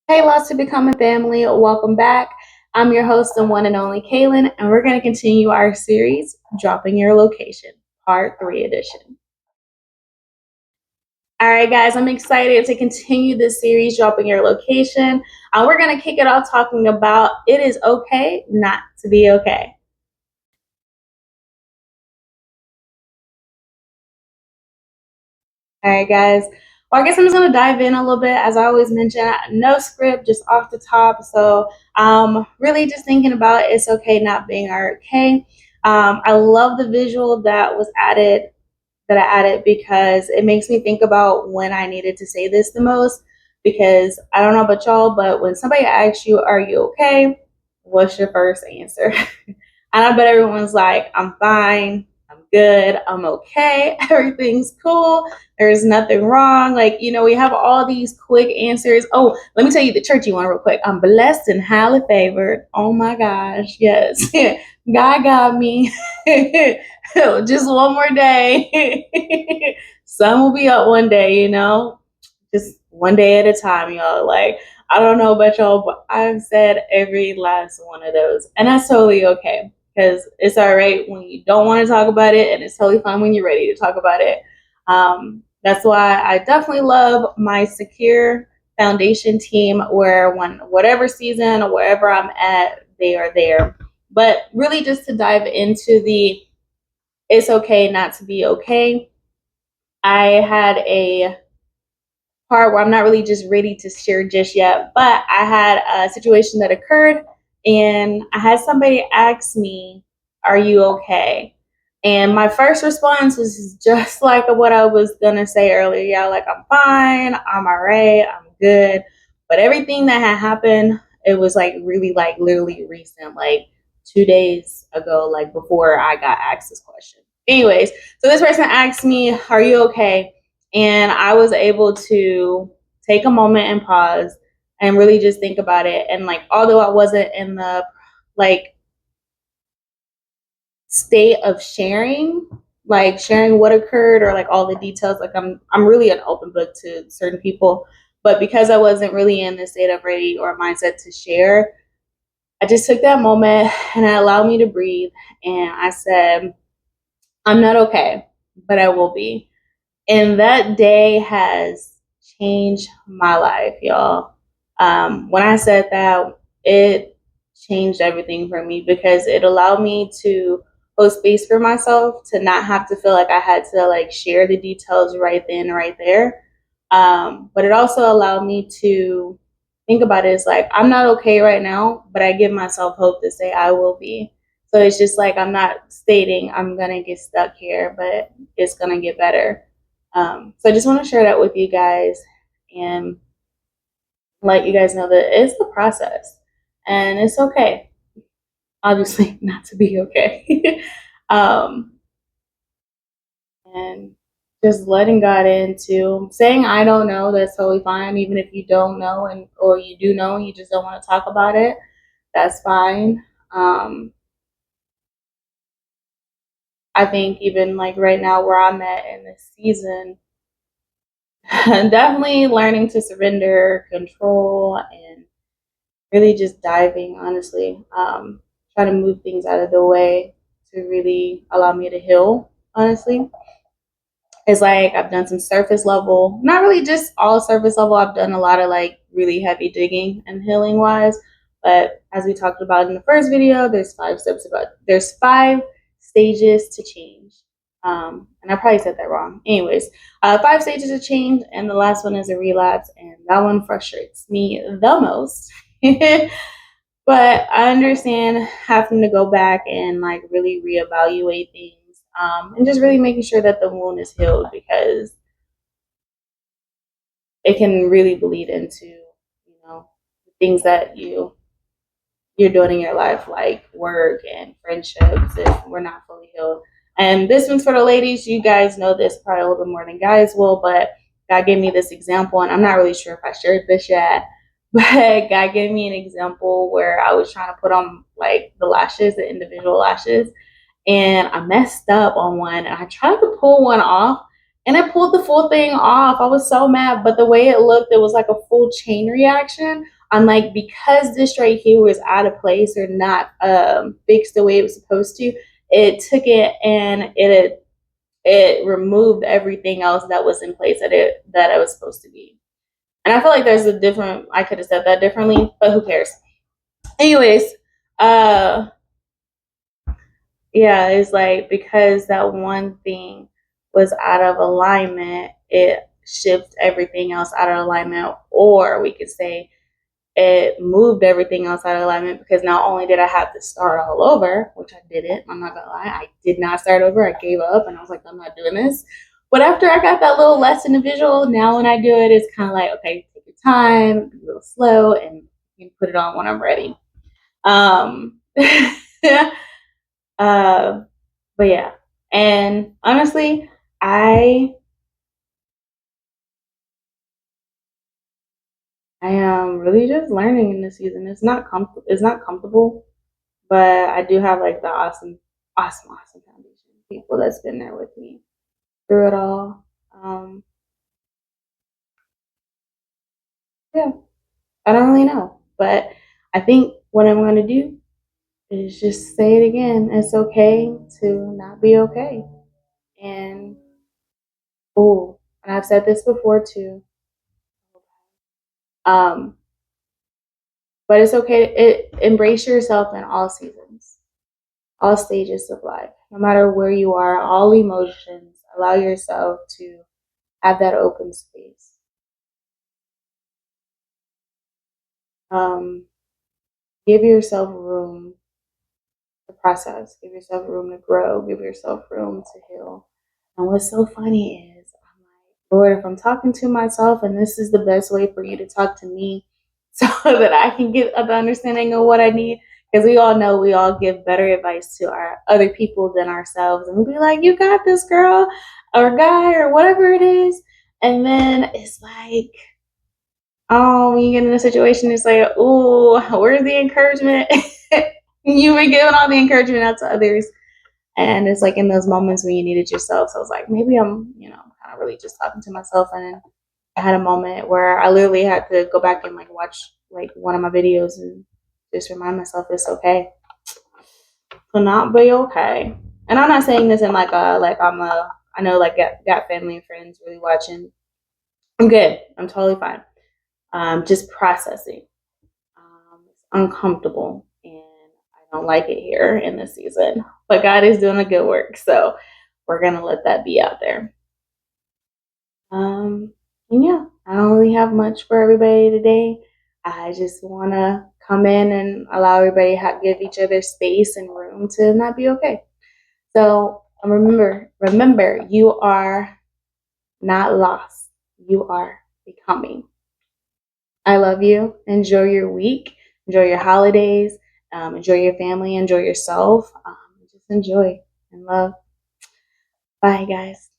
Hey, lots to become a family. Welcome back. I'm your host and one and only Kaylin, and we're going to continue our series, Dropping Your Location, Part 3 edition. All right, guys, I'm excited to continue this series, Dropping Your Location. We're going to kick it off talking about it is okay not to be okay. All right, guys. Well, I guess I'm just going to dive in a little bit. As I always mention, no script, just off the top. So, really just thinking about it's okay not being okay. I love the visual that I added because it makes me think about when I needed to say this the most. Because I don't know about y'all, but when somebody asks you, "Are you okay?" What's your first answer? And I bet everyone's like, "I'm fine. I'm good. I'm okay. Everything's cool. There's nothing wrong." Like, we have all these quick answers. Oh, let me tell you the churchy one real quick. I'm blessed and highly favored. Oh my gosh. Yes. God got me. Just one more day. Sun will be up one day. Just one day at a time, y'all. Like, I don't know about y'all, but I've said every last one of those. And that's totally okay because it's all right when you don't want to talk about it, and it's totally fine when you're ready to talk about it. That's why I definitely love my secure foundation team where when whatever season or wherever I'm at, they are there. But really, just to dive into the it's okay not to be okay, I had a part where I'm not really just ready to share just yet, but I had a situation that occurred and I had somebody ask me, "Are you okay?" And my first response was just like what I was gonna say earlier. Yeah, like I'm fine, I'm all right, I'm good. But everything that had happened, it was like really like literally recent, like 2 days ago, like before I got asked this question. Anyways, so this person asked me, "Are you okay?" And I was able to take a moment and pause and really just think about it. And like, although I wasn't in the like state of sharing what occurred or like all the details, like I'm really an open book to certain people. But because I wasn't really in the state of ready or mindset to share, I just took that moment and it allowed me to breathe. And I said, "I'm not okay, but I will be." And that day has changed my life, y'all. When I said that, it changed everything for me because it allowed me to hold space for myself, to not have to feel like I had to like share the details right then, right there. But it also allowed me to think about it as like I'm not okay right now, but I give myself hope to say I will be. So it's just like I'm not stating I'm gonna get stuck here, but it's gonna get better. So I just want to share that with you guys and let you guys know that it's the process and it's okay, obviously, not to be okay. um, and just letting God into saying, "I don't know," that's totally fine. Even if you don't know and or you do know and you just don't want to talk about it, that's fine. Um, I think even like right now where I'm at in this season, definitely learning to surrender, control, and really just diving, honestly. Trying to move things out of the way to really allow me to heal, honestly. It's like I've done some surface level, not really just all surface level. I've done a lot of like really heavy digging and healing wise. But as we talked about in the first video, there's 5 stages to change. And I probably said that wrong. Anyways, 5 stages of change, and the last one is a relapse, and that one frustrates me the most. But I understand having to go back and like really reevaluate things, and just really making sure that the wound is healed because it can really bleed into things that you're doing in your life, like work and friendships, if we're not fully healed. And this one's for the ladies. You guys know this probably a little bit more than guys will, but God gave me this example, and I'm not really sure if I shared this yet. But God gave me an example where I was trying to put on like the lashes, the individual lashes, and I messed up on one, and I tried to pull one off, And I pulled the full thing off. I was so mad, but the way it looked, it was like a full chain reaction. I'm like, because this right here was out of place or not fixed the way it was supposed to, it took it and it removed everything else that was in place that it was supposed to be. And I feel like there's a different. I could have said that differently, but who cares? Anyways, uh, yeah, it's like because that one thing was out of alignment, it shifts everything else out of alignment, or we could say it moved everything else out of alignment because not only did I have to start all over, which I didn't, I'm not gonna lie, I did not start over. I gave up and I was like, I'm not doing this. But after I got that little lesson in visual, now when I do it, it's kind of like, okay, take your time, be a little slow, and you can put it on when I'm ready. Um, uh, but yeah, and honestly, I am really just learning in this season. It's not comfortable, but I do have like the awesome foundation people that's been there with me through it all. Yeah, I don't really know, but I think what I'm going to do is just say it again. It's okay to not be okay. And oh, and I've said this before too. Um, but it's okay to embrace yourself in all seasons, all stages of life, no matter where you are, all emotions. Allow yourself to have that open space. Um, give yourself room to process, give yourself room to grow, give yourself room to heal. And what's so funny is, I'm like, Lord, if I'm talking to myself and this is the best way for you to talk to me so that I can get the understanding of what I need. Because we all know we all give better advice to our other people than ourselves. And we'll be like, you got this, girl, or guy, or whatever it is. And then it's like, oh, when you get in a situation, it's like, oh, where's the encouragement? You've been giving all the encouragement out to others. And it's like in those moments when you need it yourself. So I was like, maybe I'm, kind of really just talking to myself. And I had a moment where I literally had to go back and like watch like one of my videos and just remind myself it's okay to not be okay. And I'm not saying this in like I know like got family and friends really watching. I'm good. I'm totally fine. Just processing. It's uncomfortable and I don't like it here in this season. But God is doing a good work, so we're gonna let that be out there. And yeah, I don't really have much for everybody today. I just want to come in and allow everybody to give each other space and room to not be okay. So remember, you are not lost. You are becoming. I love you. Enjoy your week. Enjoy your holidays. Enjoy your family. Enjoy yourself. Just enjoy and love. Bye, guys.